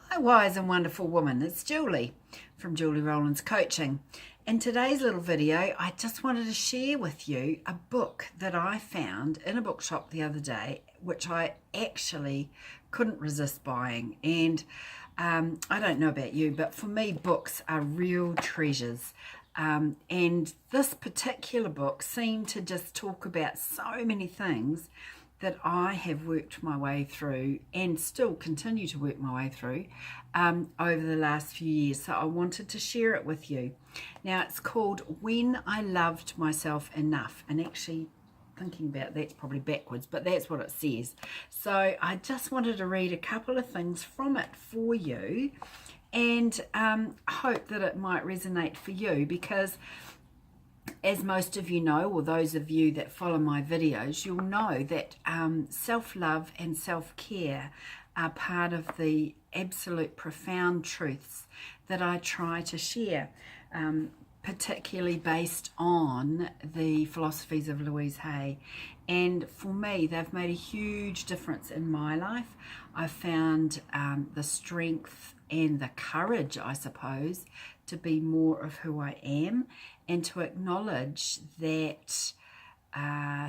Hi, wise and wonderful woman. It's Julie from Julie Rowland's Coaching. In today's little video, I just wanted to share with you a book that I found in a bookshop the other day, which I actually couldn't resist buying. And I don't know about you, but for me, books are real treasures. And this particular book seemed to just talk about so many things that I have worked my way through and still continue to work my way through over the last few years. So I wanted to share it with you. Now, it's called When I Loved Myself Enough. And actually, thinking about that's probably backwards, but that's what it says. So I just wanted to read a couple of things from it for you and hope that it might resonate for you, because as most of you know, or those of you that follow my videos, you'll know that self-love and self-care are part of the absolute profound truths that I try to share, particularly based on the philosophies of Louise Hay. And for me, they've made a huge difference in my life. I've found the strength and the courage, I suppose, to be more of who I am, and to acknowledge that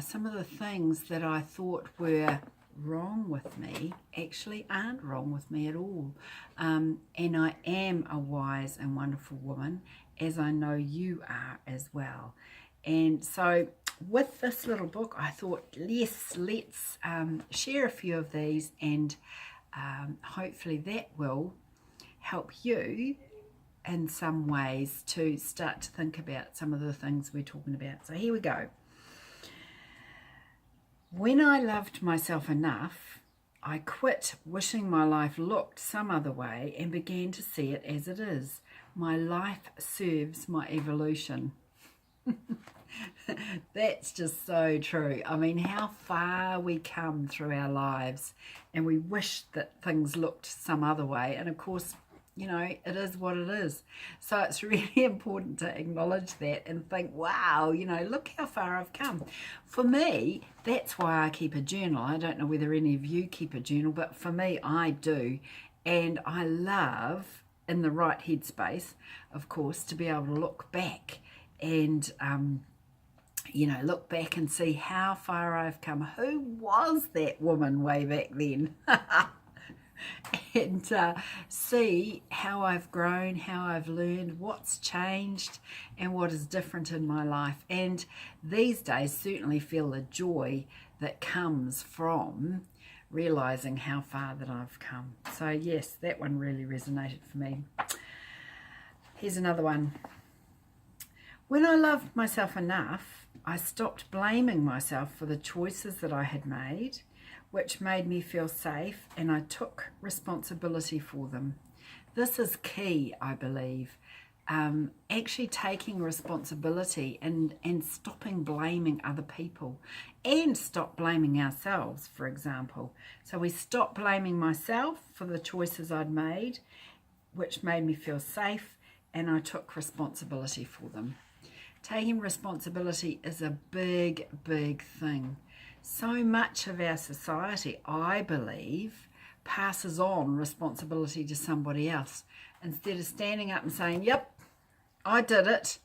some of the things that I thought were wrong with me actually aren't wrong with me at all. And I am a wise and wonderful woman, as I know you are as well. And so with this little book, I thought, let's share a few of these, and hopefully that will help you in some ways to start to think about some of the things we're talking about. So here we go. When I loved myself enough, I quit wishing my life looked some other way and began to see it as it is. My life serves my evolution. That's just so true. I mean, how far we come through our lives and we wish that things looked some other way. And of course, you know, it is what it is. So it's really important to acknowledge that and think, wow, you know, look how far I've come. For me, that's why I keep a journal. I don't know whether any of you keep a journal, but for me, I do. And I love, in the right headspace, of course, to be able to look back and, you know, look back and see how far I've come. Who was that woman way back then? And see how I've grown, how I've learned, what's changed and what is different in my life. And these days certainly feel the joy that comes from realizing how far that I've come. So yes, that one really resonated for me. Here's another one. When I loved myself enough, I stopped blaming myself for the choices that I had made, which made me feel safe, and I took responsibility for them. This is key, I believe. Actually taking responsibility and stopping blaming other people, and stop blaming ourselves, for example. So we stopped blaming myself for the choices I'd made, which made me feel safe, and I took responsibility for them. Taking responsibility is a big, big thing. So much of our society, I believe, passes on responsibility to somebody else instead of standing up and saying, yep, I did it.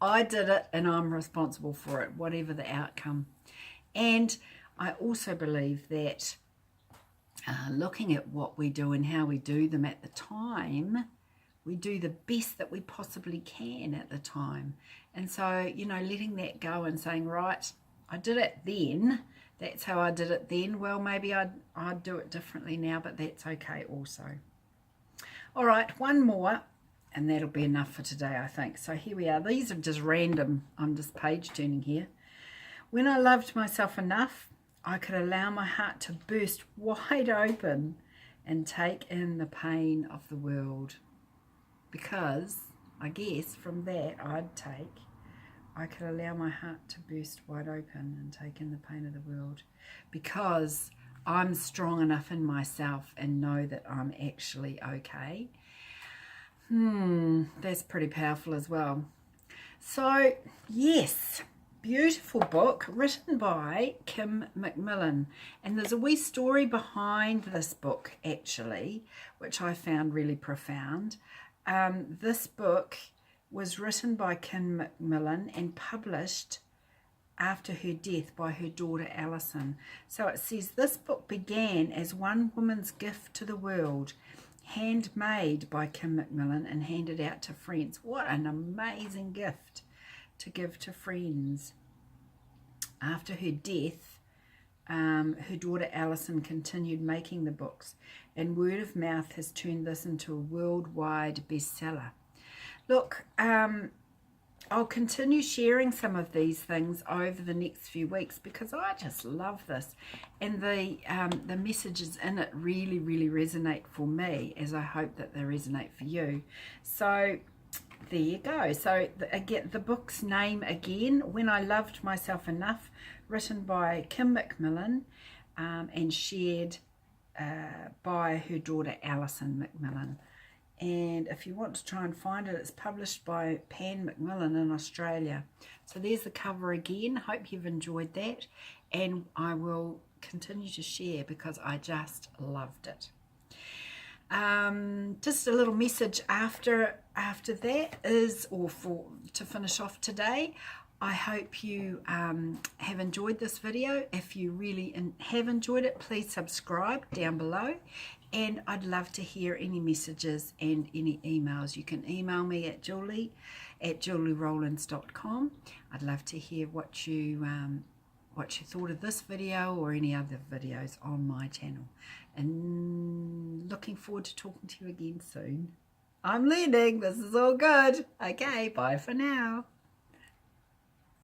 I did it and I'm responsible for it, whatever the outcome. And I also believe that looking at what we do and how we do them at the time, we do the best that we possibly can at the time. And so, you know, letting that go and saying, right, I did it then. That's how I did it then. Well, maybe I'd do it differently now, but that's okay also. All right, one more, and that'll be enough for today, I think. So here we are. These are just random. I'm just page turning here. When I loved myself enough, I could allow my heart to burst wide open and take in the pain of the world. Because I guess from that I could allow my heart to burst wide open and take in the pain of the world, because I'm strong enough in myself and know that I'm actually okay. That's pretty powerful as well. So yes, beautiful book written by Kim McMillan, and there's a wee story behind this book actually, which I found really profound. This book was written by Kim McMillan and published after her death by her daughter Alison. So it says this book began as one woman's gift to the world, handmade by Kim McMillan and handed out to friends. What an amazing gift to give to friends. After her death, her daughter Alison continued making the books, and word of mouth has turned this into a worldwide bestseller. Look, I'll continue sharing some of these things over the next few weeks because I just love this, and the messages in it really, really resonate for me, as I hope that they resonate for you. So there you go. So again, the book's name again, When I Loved Myself Enough, written by Kim McMillan and shared by her daughter Alison McMillan. And if you want to try and find it, it's published by Pan Macmillan in Australia. So there's the cover again. Hope you've enjoyed that, and I will continue to share because I just loved it. Just a little message after that is, or to finish off today, I hope you have enjoyed this video. If you really have enjoyed it, please subscribe down below, and I'd love to hear any messages and any emails. You can email me at julie@julierowlands.com. I'd love to hear what you thought of this video or any other videos on my channel, and looking forward to talking to you again soon. I'm learning. This is all good. Okay, bye for now.